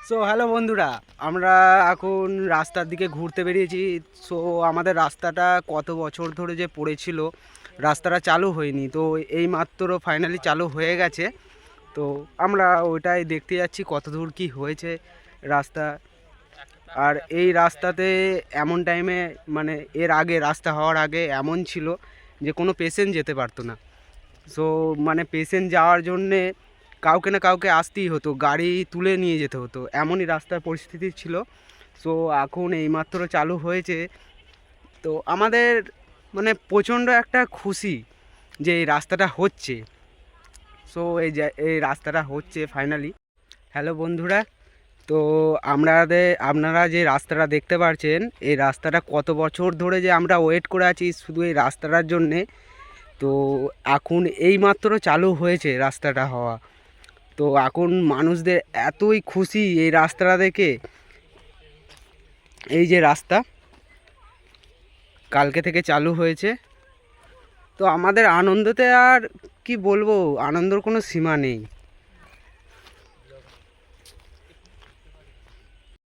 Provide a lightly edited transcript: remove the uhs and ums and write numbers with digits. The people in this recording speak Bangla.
সো হ্যালো বন্ধুরা, আমরা এখন রাস্তার দিকে ঘুরতে বেরিয়েছি। সো আমাদের রাস্তাটা কত বছর ধরে যে পড়েছিল, রাস্তাটা চালু হয়নি, তো এই মাত্র ফাইনালি চালু হয়ে গেছে। তো আমরা ওইটাই দেখতে যাচ্ছি কত দূর কী হয়েছে রাস্তা। আর এই রাস্তাতে এমন টাইমে, মানে এর আগে রাস্তা হওয়ার আগে এমন ছিল যে কোনো পেশেন্ট যেতে পারতো না। সো মানে পেশেন্ট যাওয়ার জন্যে কাউকে না কাউকে আসতেই হতো, গাড়ি তুলে নিয়ে যেতে হতো, এমনই রাস্তার পরিস্থিতি ছিল। সো এখন এইমাত্র চালু হয়েছে, তো আমাদের মানে প্রচণ্ড একটা খুশি যে এই রাস্তাটা হচ্ছে। সো এই রাস্তাটা হচ্ছে ফাইনালি। হ্যালো বন্ধুরা, তো আপনারা যে রাস্তাটা দেখতে পাচ্ছেন, এই রাস্তাটা কত বছর ধরে যে আমরা ওয়েট করে আছি শুধু এই রাস্তাটার জন্যে। তো এখন এইমাত্র চালু হয়েছে রাস্তাটা হওয়া। তো এখন মানুষদের এতই খুশি এই রাস্তাটা দেখে। এই যে রাস্তা কালকে থেকে চালু হয়েছে, তো আমাদের আনন্দতে আর কি বলবো, আনন্দর কোনো সীমা নেই।